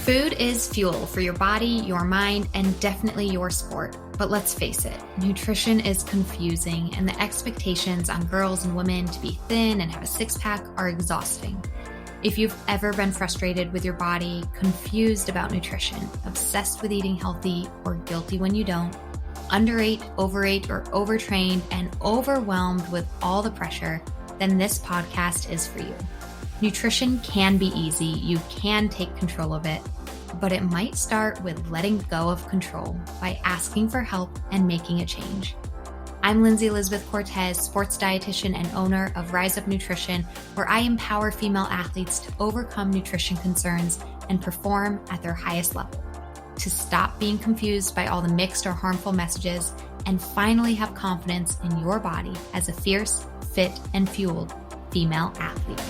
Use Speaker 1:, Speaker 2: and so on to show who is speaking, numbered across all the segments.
Speaker 1: Food is fuel for your body, your mind, and definitely your sport. But let's face it, nutrition is confusing, and the expectations on girls and women to be thin and have a six-pack are exhausting. If you've ever been frustrated with your body, confused about nutrition, obsessed with eating healthy, or guilty when you don't, underate, overate, or overtrained, and overwhelmed with all the pressure, then this podcast is for you. Nutrition can be easy. You can take control of it, but it might start with letting go of control by asking for help and making a change. I'm Lindsay Elizabeth Cortez, sports dietitian and owner of Rise Up Nutrition, where I empower female athletes to overcome nutrition concerns and perform at their highest level, to stop being confused by all the mixed or harmful messages, and finally have confidence in your body as a fierce, fit, and fueled female athlete.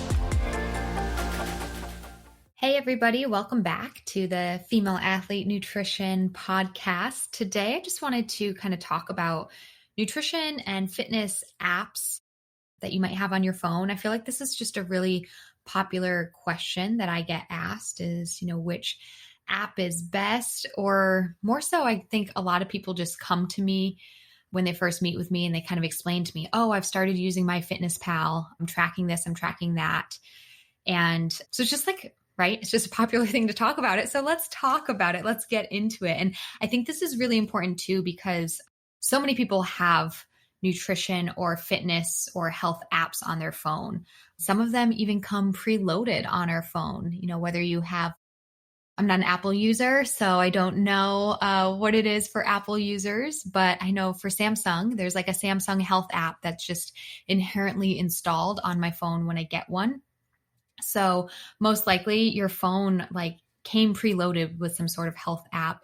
Speaker 1: Hey everybody, welcome back to the Female Athlete Nutrition Podcast. Today I just wanted to kind of talk about nutrition and fitness apps that you might have on your phone. I feel like this is just a really popular question that I get asked is, which app is best? Or more so, I think a lot of people just come to me when they first meet with me and they kind of explain to me, oh, I've started using MyFitnessPal. I'm tracking this, I'm tracking that. And so it's just like, right? It's just a popular thing to talk about it. So let's talk about it. Let's get into it. And I think this is really important too, because so many people have nutrition or fitness or health apps on their phone. Some of them even come preloaded on our phone, whether you have, I'm not an Apple user, so I don't know what it is for Apple users, but I know for Samsung, there's like a Samsung health app that's just inherently installed on my phone when I get one. So most likely your phone came preloaded with some sort of health app.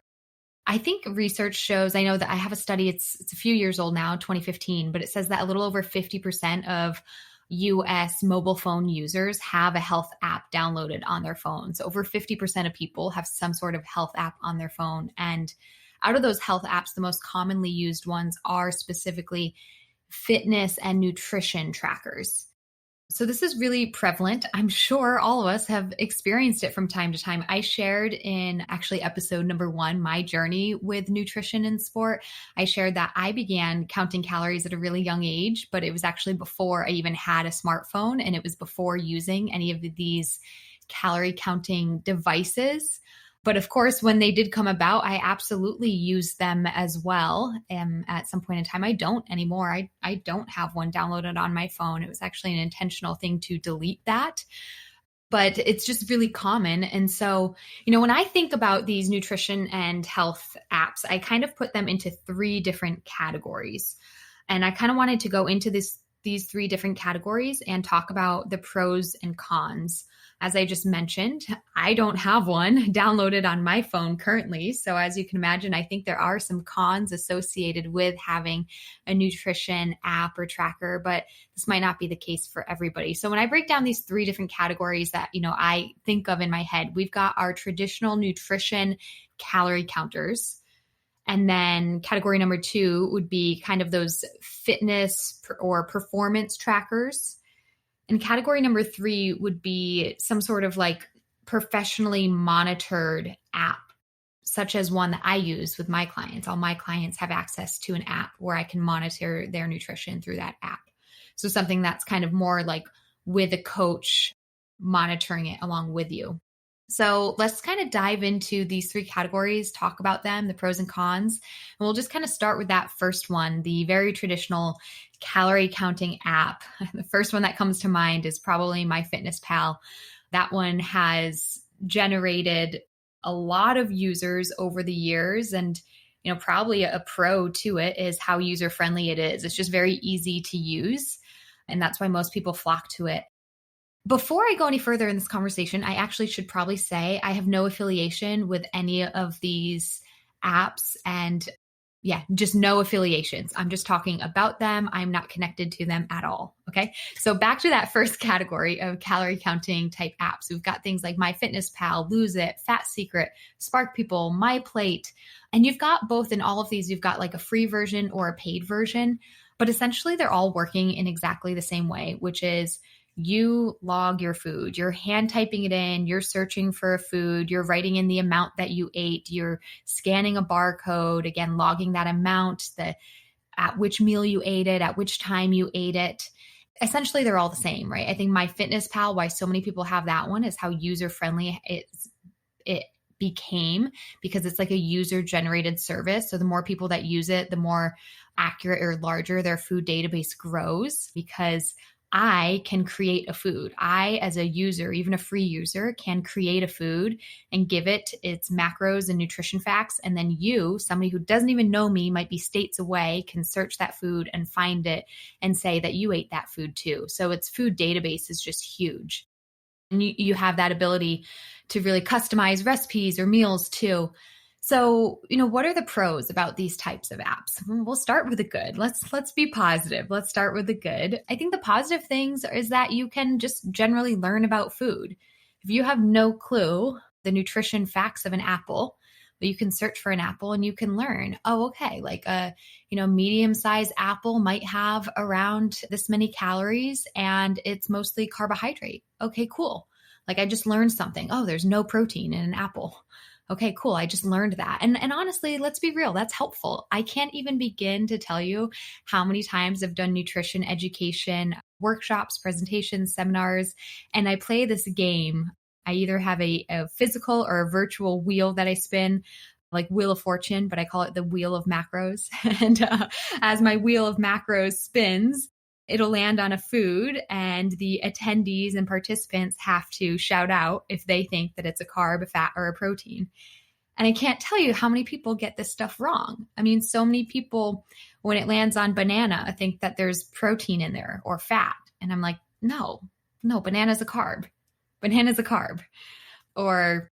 Speaker 1: I think research shows, I know that I have a study, it's a few years old now, 2015, but it says that a little over 50% of US mobile phone users have a health app downloaded on their phone. So over 50% of people have some sort of health app on their phone. And out of those health apps, the most commonly used ones are specifically fitness and nutrition trackers. So this is really prevalent. I'm sure all of us have experienced it from time to time. I shared in actually episode number 1, my journey with nutrition and sport. I shared that I began counting calories at a really young age, but it was actually before I even had a smartphone, and it was before using any of these calorie counting devices. But of course, when they did come about, I absolutely used them as well. At some point in time, I don't anymore. I don't have one downloaded on my phone. It was actually an intentional thing to delete that. But it's just really common. And so, when I think about these nutrition and health apps, I kind of put them into 3 different categories. And I kind of wanted to go into these 3 different categories and talk about the pros and cons. As I just mentioned, I don't have one downloaded on my phone currently. So as you can imagine, I think there are some cons associated with having a nutrition app or tracker, but this might not be the case for everybody. So when I break down these 3 different categories that, I think of in my head, we've got our traditional nutrition calorie counters. And then category number 2 would be kind of those fitness or performance trackers. And category number 3 would be some sort of professionally monitored app, such as one that I use with my clients. All my clients have access to an app where I can monitor their nutrition through that app. So something that's kind of more like with a coach monitoring it along with you. So let's kind of dive into these 3 categories, talk about them, the pros and cons. And we'll just kind of start with that first one, the very traditional calorie counting app. The first one that comes to mind is probably MyFitnessPal. That one has generated a lot of users over the years. And, probably a pro to it is how user-friendly it is. It's just very easy to use. And that's why most people flock to it. Before I go any further in this conversation, I actually should probably say I have no affiliation with any of these apps and just no affiliations. I'm just talking about them. I'm not connected to them at all. Okay. So back to that first category of calorie counting type apps. We've got things like MyFitnessPal, Lose It, Fat Secret, Spark People, MyPlate. And you've got both in all of these, you've got a free version or a paid version, but essentially they're all working in exactly the same way, which is You log your food, you're hand typing it in, you're searching for a food, you're writing in the amount that you ate, you're scanning a barcode, again, logging that amount, at which meal you ate it, at which time you ate it. Essentially, they're all the same, right? I think MyFitnessPal, why so many people have that one, is how user friendly it became, because it's like a user generated service. So the more people that use it, the more accurate or larger their food database grows, because I can create a food. I, as a user, even a free user, can create a food and give it its macros and nutrition facts. And then you, somebody who doesn't even know me, might be states away, can search that food and find it and say that you ate that food too. So its food database is just huge. And you have that ability to really customize recipes or meals too. So, what are the pros about these types of apps? We'll start with the good. Let's be positive. Let's start with the good. I think the positive things is that you can just generally learn about food. If you have no clue the nutrition facts of an apple, but you can search for an apple and you can learn, oh, okay, like a, medium-sized apple might have around this many calories and it's mostly carbohydrate. Okay, cool. Like I just learned something. Oh, there's no protein in an apple. Okay, cool. I just learned that. And honestly, let's be real, that's helpful. I can't even begin to tell you how many times I've done nutrition education workshops, presentations, seminars, and I play this game. I either have a physical or a virtual wheel that I spin, like Wheel of Fortune, but I call it the Wheel of Macros. And as my Wheel of Macros spins, it'll land on a food, and the attendees and participants have to shout out if they think that it's a carb, a fat, or a protein. And I can't tell you how many people get this stuff wrong. I mean, so many people, when it lands on banana, think that there's protein in there or fat. And I'm like, no, banana's a carb. Banana's a carb. Or,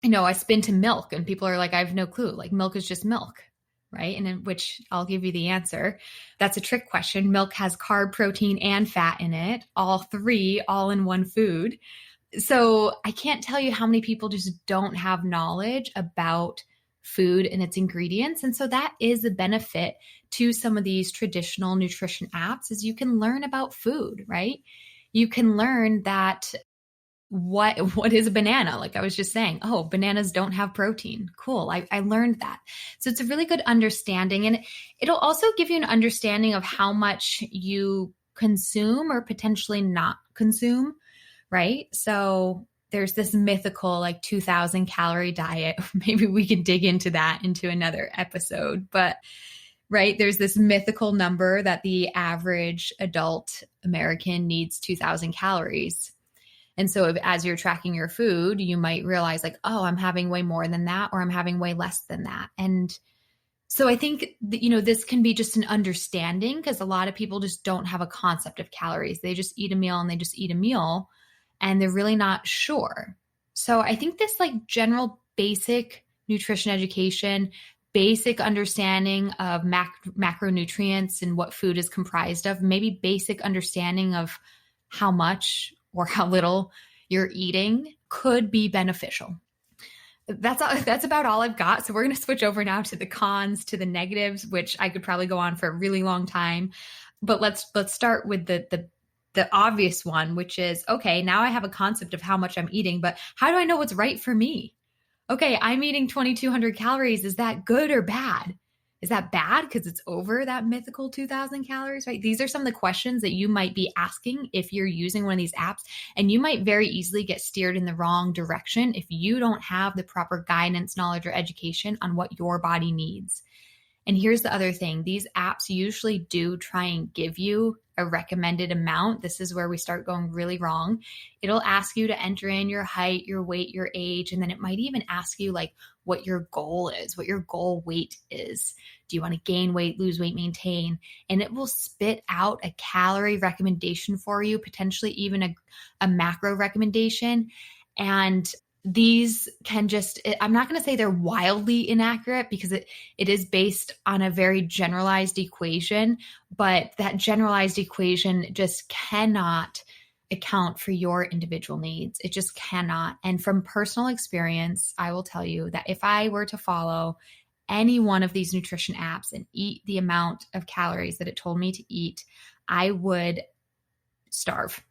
Speaker 1: I spin to milk and people are like, I have no clue. Like milk is just milk. Right? And in which I'll give you the answer. That's a trick question. Milk has carb, protein, and fat in it, all three, all in one food. So I can't tell you how many people just don't have knowledge about food and its ingredients. And so that is a benefit to some of these traditional nutrition apps, is you can learn about food, right? You can learn that what is a banana? Like I was just saying, oh, bananas don't have protein. Cool. I learned that. So it's a really good understanding. And it'll also give you an understanding of how much you consume or potentially not consume, right? So there's this mythical like 2,000 calorie diet. Maybe we could dig into that into another episode, but right, there's this mythical number that the average adult American needs 2,000 calories. And so as you're tracking your food, you might realize like, oh, I'm having way more than that, or I'm having way less than that. And so I think that, this can be just an understanding, because a lot of people just don't have a concept of calories. They just eat a meal and they just eat a meal and they're really not sure. So I think this like general basic nutrition education, basic understanding of macronutrients and what food is comprised of, maybe basic understanding of how much or how little you're eating could be beneficial. That's about all I've got. So we're going to switch over now to the cons, to the negatives, which I could probably go on for a really long time. But let's start with the obvious one, which is, okay, now I have a concept of how much I'm eating, but how do I know what's right for me? Okay, I'm eating 2,200 calories. Is that good or bad? Is that bad because it's over that mythical 2,000 calories, right? These are some of the questions that you might be asking if you're using one of these apps, and you might very easily get steered in the wrong direction if you don't have the proper guidance, knowledge, or education on what your body needs. And here's the other thing. These apps usually do try and give you a recommended amount. This is where we start going really wrong. It'll ask you to enter in your height, your weight, your age, and then it might even ask you like what your goal is, what your goal weight is. Do you want to gain weight, lose weight, maintain? And it will spit out a calorie recommendation for you, potentially even a macro recommendation. And these can just, I'm not going to say they're wildly inaccurate, because it is based on a very generalized equation, but that generalized equation just cannot account for your individual needs. It just cannot. And from personal experience, I will tell you that if I were to follow any one of these nutrition apps and eat the amount of calories that it told me to eat, I would starve.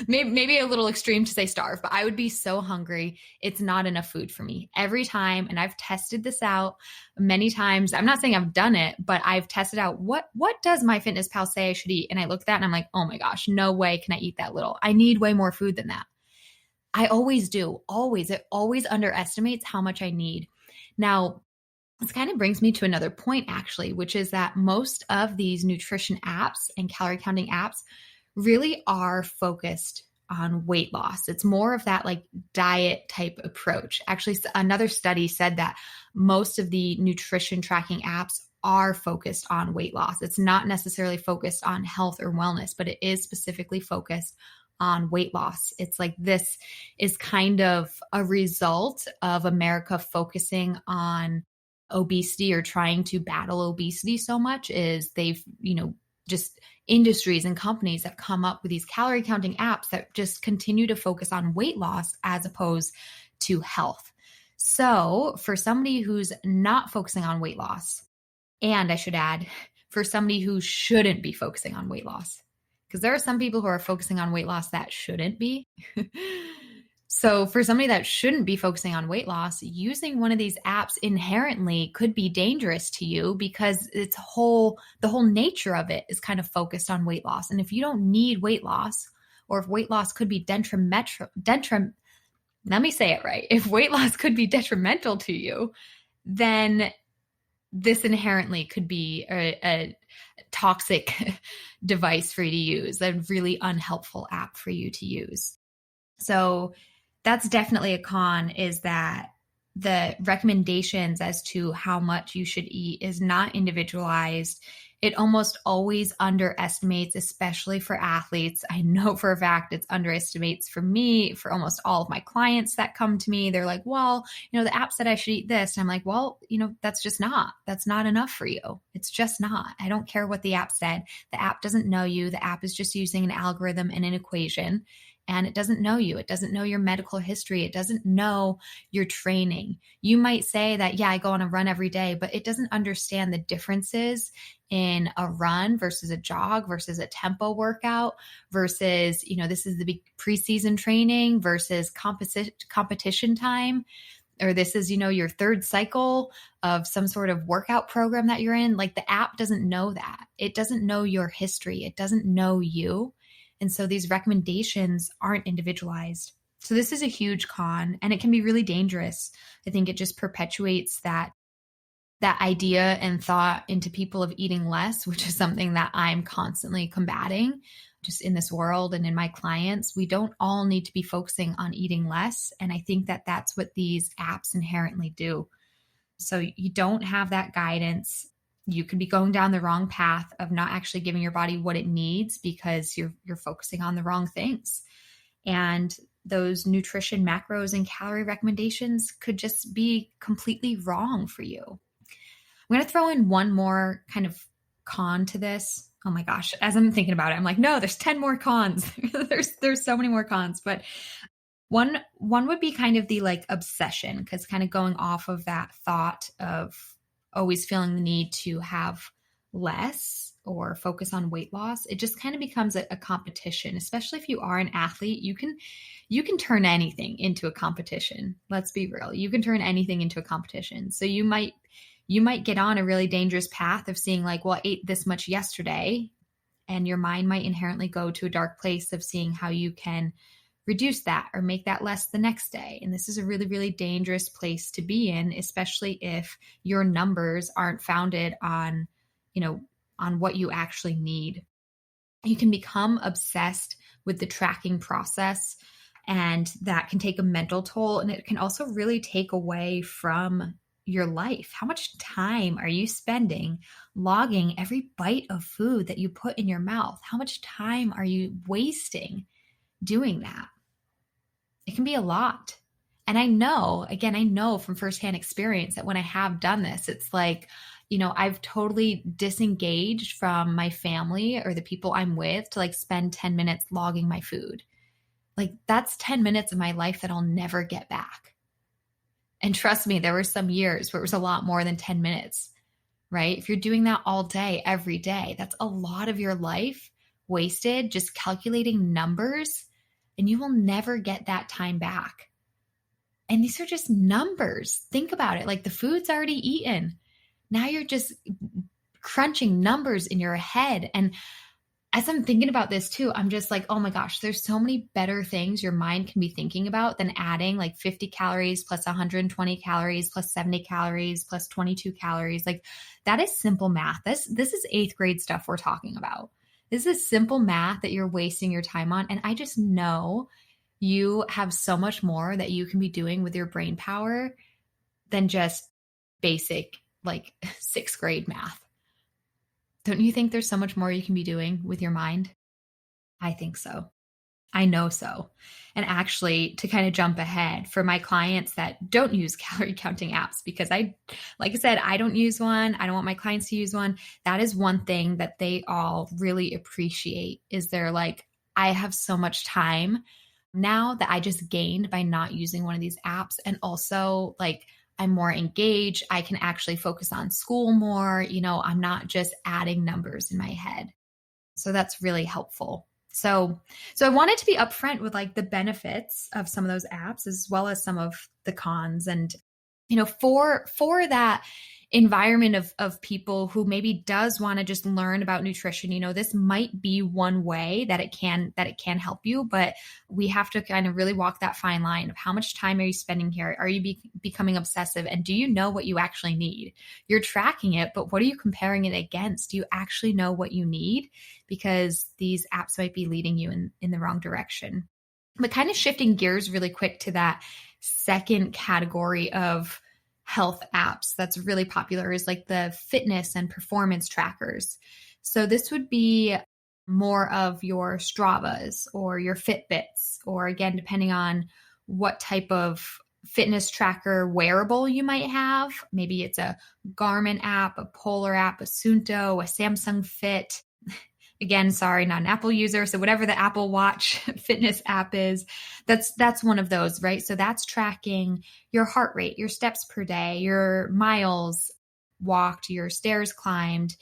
Speaker 1: Maybe a little extreme to say starve, but I would be so hungry. It's not enough food for me every time. And I've tested this out many times. I'm not saying I've done it, but I've tested out what does MyFitnessPal say I should eat? And I look at that and I'm like, oh my gosh, no way can I eat that little. I need way more food than that. I always do. Always. It always underestimates how much I need. Now, this kind of brings me to another point, actually, which is that most of these nutrition apps and calorie counting apps really are focused on weight loss. It's more of that like diet type approach. Actually, another study said that most of the nutrition tracking apps are focused on weight loss. It's not necessarily focused on health or wellness, but it is specifically focused on weight loss. It's like this is kind of a result of America focusing on obesity or trying to battle obesity so much. Is they've, just industries and companies have come up with these calorie counting apps that just continue to focus on weight loss as opposed to health. So for somebody who's not focusing on weight loss, and I should add, for somebody who shouldn't be focusing on weight loss, because there are some people who are focusing on weight loss that shouldn't be. So for somebody that shouldn't be focusing on weight loss, using one of these apps inherently could be dangerous to you because the whole nature of it is kind of focused on weight loss. And if you don't need weight loss, or if weight loss could be let me say it right. If weight loss could be detrimental to you, then this inherently could be a toxic device for you to use, a really unhelpful app for you to use. So that's definitely a con, is that the recommendations as to how much you should eat is not individualized. It almost always underestimates, especially for athletes. I know for a fact it's underestimates for me, for almost all of my clients that come to me. They're like, well, the app said I should eat this. And I'm like, well, that's not enough for you. It's just not. I don't care what the app said. The app doesn't know you. The app is just using an algorithm and an equation. And it doesn't know you. It doesn't know your medical history. It doesn't know your training. You might say that, yeah, I go on a run every day, but it doesn't understand the differences in a run versus a jog versus a tempo workout versus, this is the big preseason training versus competition time. Or this is, your third cycle of some sort of workout program that you're in. Like the app doesn't know that. It doesn't know your history. It doesn't know you. And so these recommendations aren't individualized. So this is a huge con, and it can be really dangerous. I think it just perpetuates that idea and thought into people of eating less, which is something that I'm constantly combating just in this world and in my clients. We don't all need to be focusing on eating less. And I think that that's what these apps inherently do. So you don't have that guidance. You could be going down the wrong path of not actually giving your body what it needs because you're focusing on the wrong things. And those nutrition macros and calorie recommendations could just be completely wrong for you. I'm going to throw in one more kind of con to this. Oh my gosh, as I'm thinking about it, I'm like, no, there's 10 more cons. there's so many more cons, but one would be kind of the like obsession, because kind of going off of that thought of always feeling the need to have less or focus on weight loss, it just kind of becomes a competition. Especially if you are an athlete, you can turn anything into a competition. Let's be real. You can turn anything into a competition. So you might get on a really dangerous path of seeing like, well, I ate this much yesterday, and your mind might inherently go to a dark place of seeing how you can reduce that or make that less the next day. And this is a really, really dangerous place to be in, especially if your numbers aren't founded on, on what you actually need. You can become obsessed with the tracking process, and that can take a mental toll, and it can also really take away from your life. How much time are you spending logging every bite of food that you put in your mouth? How much time are you wasting doing that? It can be a lot. And I know from firsthand experience that when I have done this, it's like, I've totally disengaged from my family or the people I'm with to like spend 10 minutes logging my food. Like that's 10 minutes of my life that I'll never get back. And trust me, there were some years where it was a lot more than 10 minutes, right? If you're doing that all day, every day, that's a lot of your life wasted just calculating numbers, and you will never get that time back. And these are just numbers. Think about it. Like the food's already eaten. Now you're just crunching numbers in your head. And as I'm thinking about this too, I'm just like, oh my gosh, there's so many better things your mind can be thinking about than adding like 50 calories plus 120 calories plus 70 calories plus 22 calories. Like that is simple math. This is 8th grade stuff we're talking about. This is simple math that you're wasting your time on. And I just know you have so much more that you can be doing with your brain power than just basic like 6th grade math. Don't you think there's so much more you can be doing with your mind? I think so. I know so. And actually, to kind of jump ahead for my clients that don't use calorie counting apps, because like I said, I don't use one. I don't want my clients to use one. That is one thing that they all really appreciate is they're like, I have so much time now that I just gained by not using one of these apps. And also like, I'm more engaged. I can actually focus on school more. I'm not just adding numbers in my head. So that's really helpful. So I wanted to be upfront with like the benefits of some of those apps as well as some of the cons. And, for that environment of people who maybe does want to just learn about nutrition, this might be one way that it can help you, but we have to kind of really walk that fine line of how much time are you spending here? Are you becoming obsessive? And do you know what you actually need? You're tracking it, but what are you comparing it against? Do you actually know what you need? Because these apps might be leading you in the wrong direction. But kind of shifting gears really quick to that second category of health apps that's really popular is like the fitness and performance trackers. So this would be more of your Stravas or your Fitbits, or again, depending on what type of fitness tracker wearable you might have. Maybe it's a Garmin app, a Polar app, a Suunto, a Samsung Fit. Again, sorry, not an Apple user. So whatever the Apple Watch fitness app is, that's one of those, right? So that's tracking your heart rate, your steps per day, your miles walked, your stairs climbed,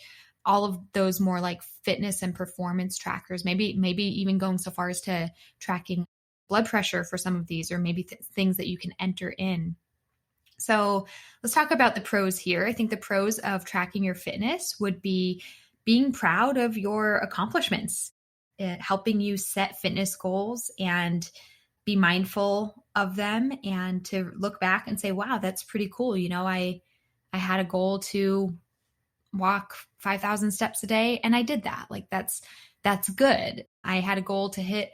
Speaker 1: all of those more like fitness and performance trackers. Maybe even going so far as to tracking blood pressure for some of these, or maybe things that you can enter in. So let's talk about the pros here. I think the pros of tracking your fitness would be being proud of your accomplishments, helping you set fitness goals and be mindful of them, and to look back and say, wow, that's pretty cool. I had a goal to walk 5,000 steps a day and I did that. Like that's good. I had a goal to hit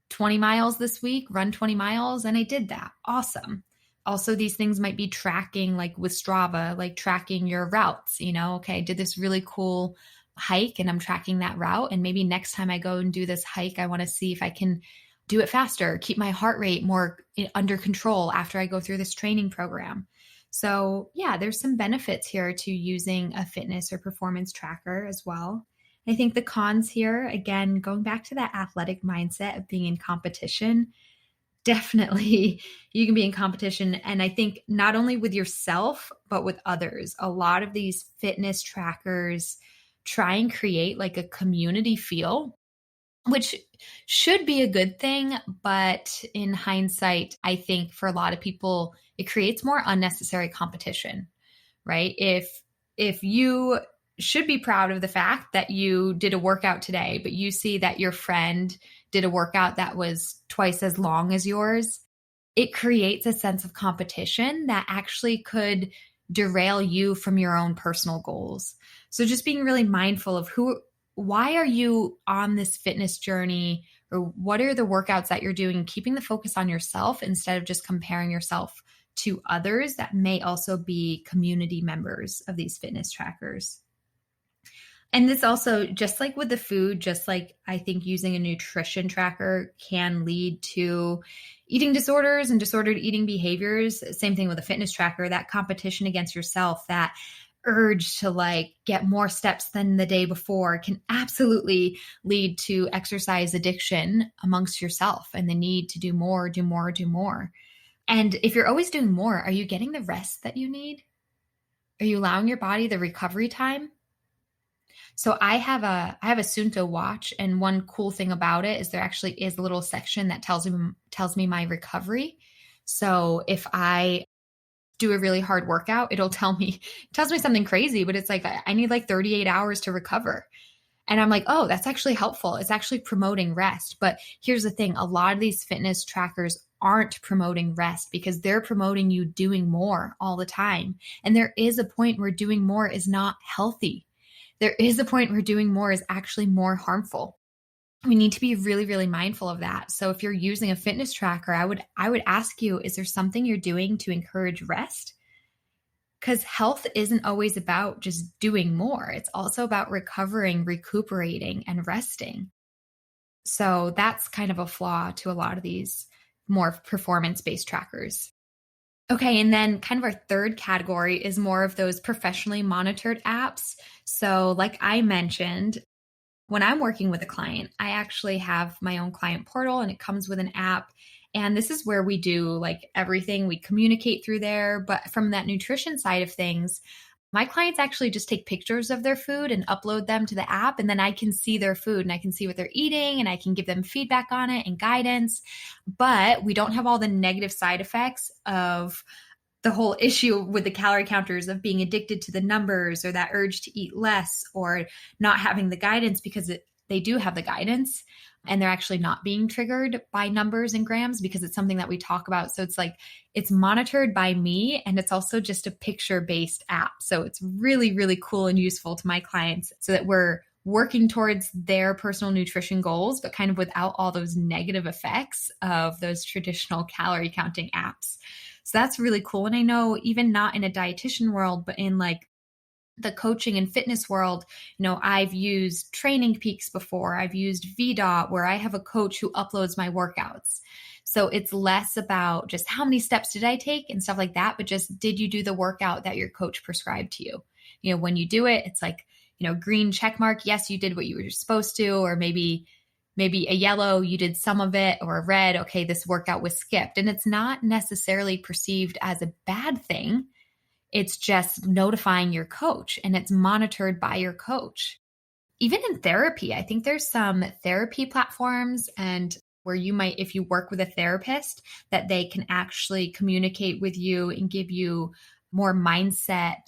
Speaker 1: 20 miles this week, run 20 miles, and I did that. Awesome. Also, these things might be tracking, like with Strava, like tracking your routes, okay, I did this really cool hike and I'm tracking that route. And maybe next time I go and do this hike, I want to see if I can do it faster, keep my heart rate more under control after I go through this training program. So yeah, there's some benefits here to using a fitness or performance tracker as well. I think the cons here, again, going back to that athletic mindset of being in competition, definitely you can be in competition. And I think not only with yourself, but with others. A lot of these fitness trackers try and create like a community feel, which should be a good thing. But in hindsight, I think for a lot of people, it creates more unnecessary competition, right? If you should be proud of the fact that you did a workout today, but you see that your friend did a workout that was twice as long as yours, it creates a sense of competition that actually could derail you from your own personal goals. So just being really mindful of why are you on this fitness journey, or what are the workouts that you're doing, keeping the focus on yourself instead of just comparing yourself to others that may also be community members of these fitness trackers. And this also, just like with the food, just like I think using a nutrition tracker can lead to eating disorders and disordered eating behaviors. Same thing with a fitness tracker, that competition against yourself, that urge to like get more steps than the day before can absolutely lead to exercise addiction amongst yourself and the need to do more, do more, do more. And if you're always doing more, are you getting the rest that you need? Are you allowing your body the recovery time? So I have a Sunto watch, and one cool thing about it is there actually is a little section that tells me my recovery. So if I do a really hard workout, it'll tells me something crazy, but it's like I need like 38 hours to recover. And I'm like, oh, that's actually helpful. It's actually promoting rest. But here's the thing, a lot of these fitness trackers aren't promoting rest because they're promoting you doing more all the time. And there is a point where doing more is not healthy. There is a point where doing more is actually more harmful. We need to be really, really mindful of that. So if you're using a fitness tracker, I would ask you, is there something you're doing to encourage rest? Because health isn't always about just doing more. It's also about recovering, recuperating, and resting. So that's kind of a flaw to a lot of these more performance-based trackers. Okay, and then kind of our third category is more of those professionally monitored apps. So like I mentioned, when I'm working with a client, I actually have my own client portal and it comes with an app. And this is where we do like everything. We communicate through there. But from that nutrition side of things, my clients actually just take pictures of their food and upload them to the app. And then I can see their food and I can see what they're eating and I can give them feedback on it and guidance. But we don't have all the negative side effects of the whole issue with the calorie counters of being addicted to the numbers or that urge to eat less or not having the guidance because they do have the guidance and they're actually not being triggered by numbers and grams because it's something that we talk about. So it's like, it's monitored by me and it's also just a picture-based app. So it's really, really cool and useful to my clients so that we're working towards their personal nutrition goals, but kind of without all those negative effects of those traditional calorie counting apps. So that's really cool. And I know even not in a dietitian world, but in like the coaching and fitness world, I've used Training Peaks before. I've used VDOT where I have a coach who uploads my workouts. So it's less about just how many steps did I take and stuff like that, but just did you do the workout that your coach prescribed to you? When you do it, it's like, green check mark. Yes, you did what you were supposed to, or maybe a yellow, you did some of it, or a red, okay, this workout was skipped. And it's not necessarily perceived as a bad thing. It's just notifying your coach and it's monitored by your coach. Even in therapy, I think there's some therapy platforms and where you might, if you work with a therapist, that they can actually communicate with you and give you more mindset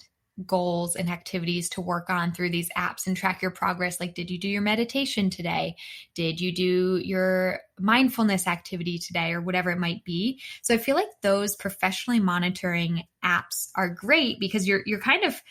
Speaker 1: goals and activities to work on through these apps and track your progress. Like, did you do your meditation today? Did you do your mindfulness activity today, or whatever it might be? So I feel like those professionally monitoring apps are great because you're kind of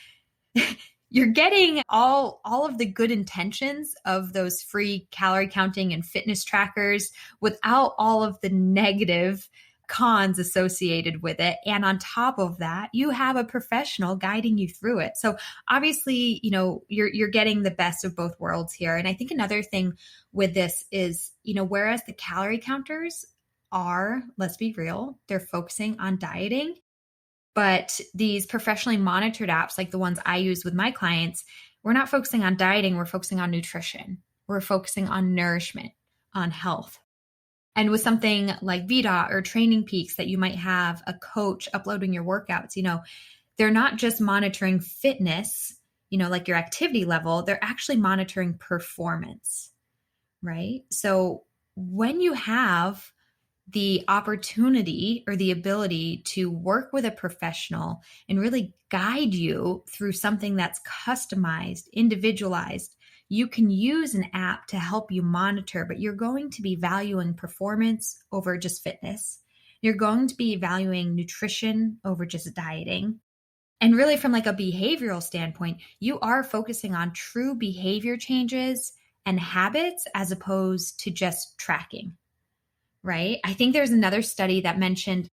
Speaker 1: you're getting all of the good intentions of those free calorie counting and fitness trackers without all of the negative cons associated with it. And on top of that, you have a professional guiding you through it. So obviously, you're getting the best of both worlds here. And I think another thing with this is, whereas the calorie counters are, let's be real, they're focusing on dieting. But these professionally monitored apps, like the ones I use with my clients, we're not focusing on dieting. We're focusing on nutrition. We're focusing on nourishment, on health. And with something like VDOT or Training Peaks that you might have a coach uploading your workouts, they're not just monitoring fitness, like your activity level, they're actually monitoring performance, right? So when you have the opportunity or the ability to work with a professional and really guide you through something that's customized, individualized, you can use an app to help you monitor, but you're going to be valuing performance over just fitness. You're going to be valuing nutrition over just dieting. And really from like a behavioral standpoint, you are focusing on true behavior changes and habits as opposed to just tracking, right? I think there's another study that mentioned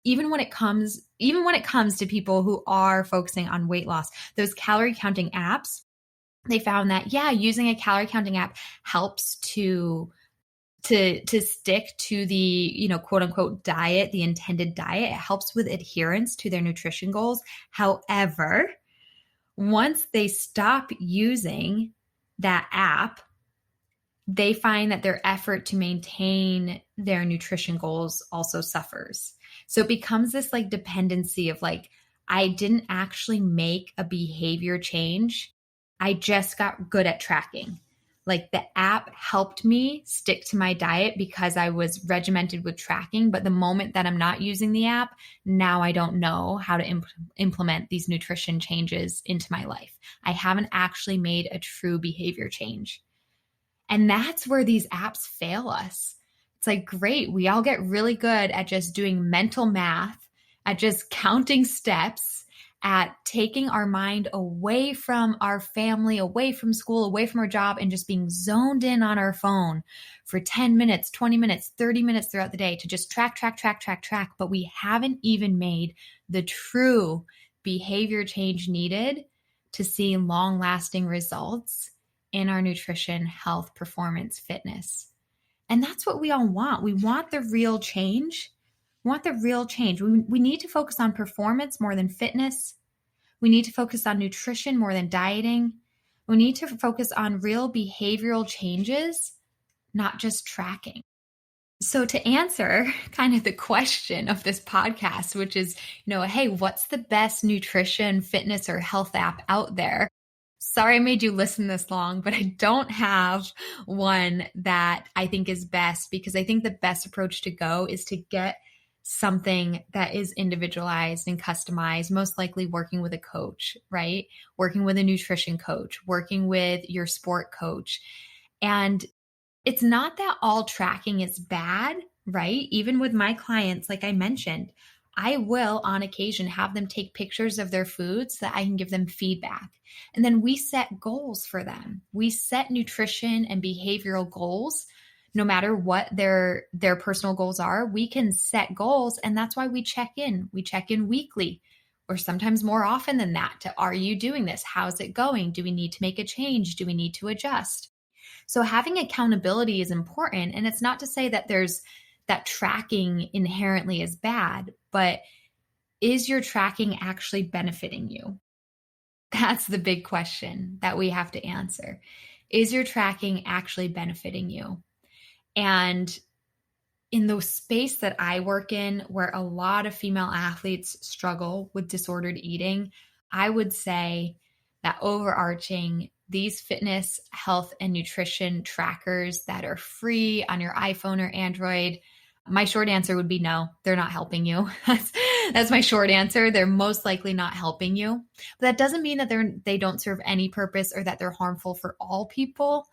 Speaker 1: even when it comes to people who are focusing on weight loss, those calorie counting apps, they found that, using a calorie counting app helps to stick to the, quote unquote diet, the intended diet. It helps with adherence to their nutrition goals. However, once they stop using that app, they find that their effort to maintain their nutrition goals also suffers. So it becomes this like dependency of like, I didn't actually make a behavior change I just got good at tracking. Like the app helped me stick to my diet because I was regimented with tracking. But the moment that I'm not using the app, now I don't know how to implement these nutrition changes into my life. I haven't actually made a true behavior change. And that's where these apps fail us. It's like, great, we all get really good at just doing mental math, at just counting steps, at taking our mind away from our family, away from school, away from our job, and just being zoned in on our phone for 10 minutes, 20 minutes, 30 minutes throughout the day to just track. But we haven't even made the true behavior change needed to see long-lasting results in our nutrition, health, performance, fitness. And that's what we all want. We want the real change. We want the real change. We need to focus on performance more than fitness. We need to focus on nutrition more than dieting. We need to focus on real behavioral changes, not just tracking. So to answer kind of the question of this podcast, which is, hey, what's the best nutrition, fitness, or health app out there? Sorry I made you listen this long, but I don't have one that I think is best, because I think the best approach to go is to get something that is individualized and customized, most likely working with a coach, right? Working with a nutrition coach, working with your sport coach. And it's not that all tracking is bad, right? Even with my clients, like I mentioned, I will on occasion have them take pictures of their food so that I can give them feedback. And then we set goals for them. We set nutrition and behavioral goals. No matter what their personal goals are, we can set goals. And that's why we check in. We check in weekly, or sometimes more often than that, to, are you doing this? How's it going? Do we need to make a change? Do we need to adjust? So having accountability is important. And it's not to say that that tracking inherently is bad, but is your tracking actually benefiting you? That's the big question that we have to answer. Is your tracking actually benefiting you? And in the space that I work in, where a lot of female athletes struggle with disordered eating, I would say that overarching, these fitness, health, and nutrition trackers that are free on your iPhone or Android, my short answer would be no, they're not helping you. That's my short answer. They're most likely not helping you. But that doesn't mean that they don't serve any purpose or that they're harmful for all people.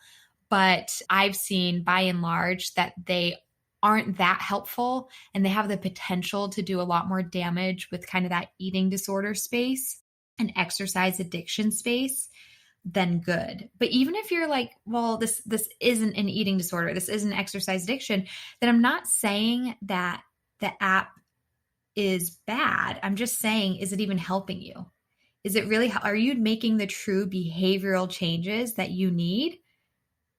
Speaker 1: But I've seen by and large that they aren't that helpful, and they have the potential to do a lot more damage with kind of that eating disorder space and exercise addiction space than good. But even if you're like, well, this isn't an eating disorder, this isn't exercise addiction, then I'm not saying that the app is bad. I'm just saying, is it even helping you? Is it really, are you making the true behavioral changes that you need?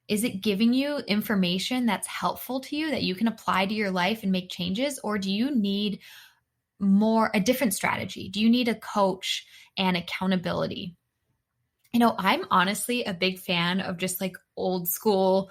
Speaker 1: Is it giving you information that's helpful to you that you can apply to your life and make changes? Or do you need a different strategy? Do you need a coach and accountability? I'm honestly a big fan of just like old school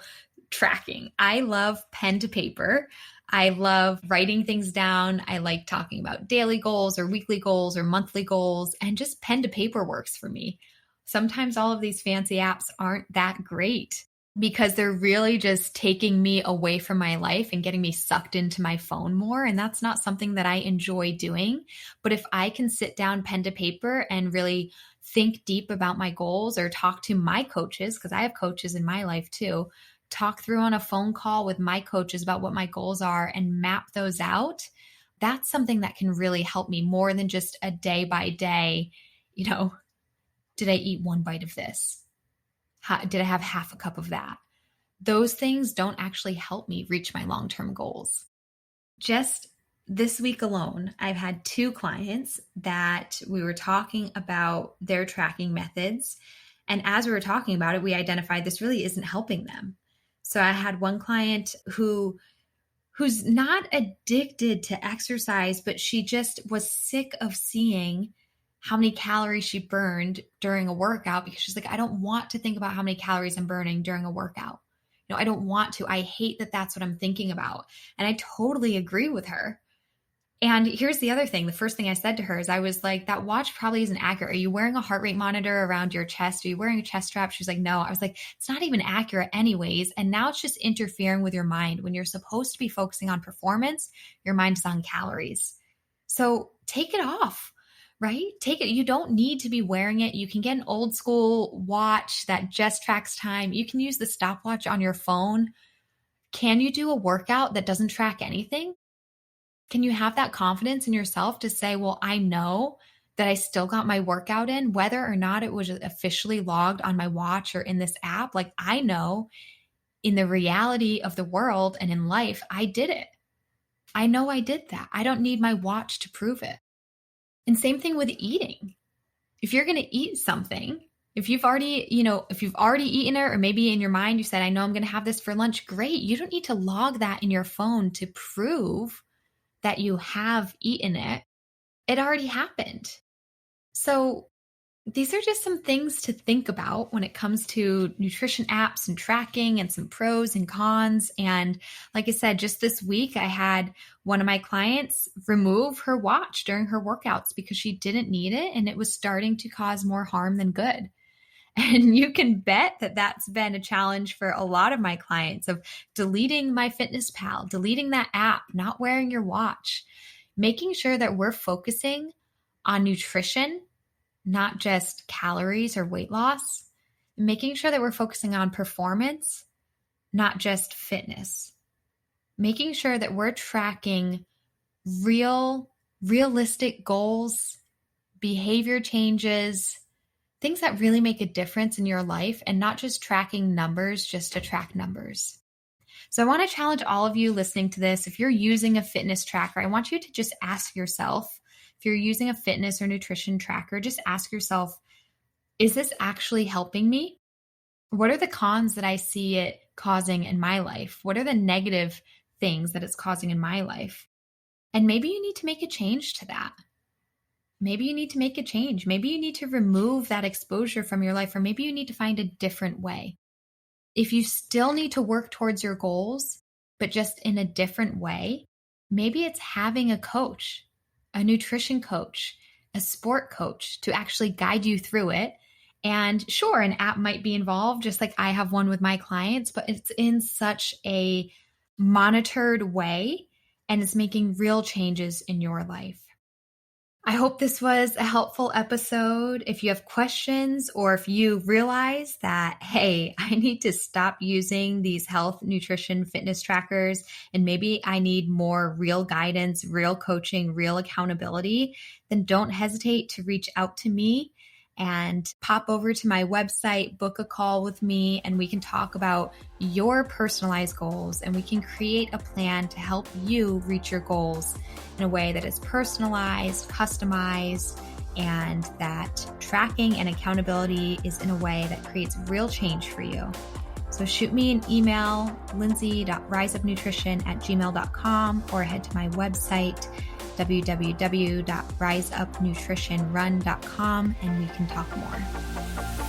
Speaker 1: tracking. I love pen to paper. I love writing things down. I like talking about daily goals or weekly goals or monthly goals, and just pen to paper works for me. Sometimes all of these fancy apps aren't that great, because they're really just taking me away from my life and getting me sucked into my phone more. And that's not something that I enjoy doing. But if I can sit down pen to paper and really think deep about my goals, or talk to my coaches, because I have coaches in my life too, talk through on a phone call with my coaches about what my goals are and map those out, that's something that can really help me more than just a day by day, did I eat one bite of this? Did I have half a cup of that? Those things don't actually help me reach my long-term goals. Just this week alone, I've had 2 clients that we were talking about their tracking methods. And as we were talking about it, we identified this really isn't helping them. So I had one client who's not addicted to exercise, but she just was sick of seeing how many calories she burned during a workout, because she's like, I don't want to think about how many calories I'm burning during a workout. I don't want to. I hate that that's what I'm thinking about. And I totally agree with her. And here's the other thing. The first thing I said to her is I was like, that watch probably isn't accurate. Are you wearing a heart rate monitor around your chest? Are you wearing a chest strap? She's like, no. I was like, it's not even accurate anyways. And now it's just interfering with your mind. When you're supposed to be focusing on performance, your mind's on calories. So take it off, right? Take it. You don't need to be wearing it. You can get an old school watch that just tracks time. You can use the stopwatch on your phone. Can you do a workout that doesn't track anything? Can you have that confidence in yourself to say, well, I know that I still got my workout in, whether or not it was officially logged on my watch or in this app? Like, I know in the reality of the world and in life, I did it. I know I did that. I don't need my watch to prove it. And same thing with eating. If you're going to eat something, if you've already eaten it, or maybe in your mind you said, I know I'm going to have this for lunch, great. You don't need to log that in your phone to prove that you have eaten it. It already happened. So these are just some things to think about when it comes to nutrition apps and tracking, and some pros and cons. And like I said, just this week, I had one of my clients remove her watch during her workouts because she didn't need it, and it was starting to cause more harm than good. And you can bet that that's been a challenge for a lot of my clients, of deleting MyFitnessPal, deleting that app, not wearing your watch, making sure that we're focusing on nutrition, not just calories or weight loss, making sure that we're focusing on performance, not just fitness, making sure that we're tracking realistic goals, behavior changes, things that really make a difference in your life, and not just tracking numbers just to track numbers. So I want to challenge all of you listening to this. If you're using a fitness tracker, I want you to just ask yourself, if you're using a fitness or nutrition tracker, just ask yourself, is this actually helping me? What are the cons that I see it causing in my life? What are the negative things that it's causing in my life? And maybe you need to make a change to that. Maybe you need to make a change. Maybe you need to remove that exposure from your life, or maybe you need to find a different way. If you still need to work towards your goals, but just in a different way, maybe it's having a coach, a nutrition coach, a sport coach to actually guide you through it. And sure, an app might be involved, just like I have one with my clients, but it's in such a monitored way, and it's making real changes in your life. I hope this was a helpful episode. If you have questions, or if you realize that, hey, I need to stop using these health, nutrition, fitness trackers, and maybe I need more real guidance, real coaching, real accountability, then don't hesitate to reach out to me and pop over to my website, book a call with me, and we can talk about your personalized goals, and we can create a plan to help you reach your goals in a way that is personalized, customized, and that tracking and accountability is in a way that creates real change for you. So shoot me an email, lindsay.riseupnutrition@gmail.com, or head to my website, www.riseupnutritionrun.com, and we can talk more.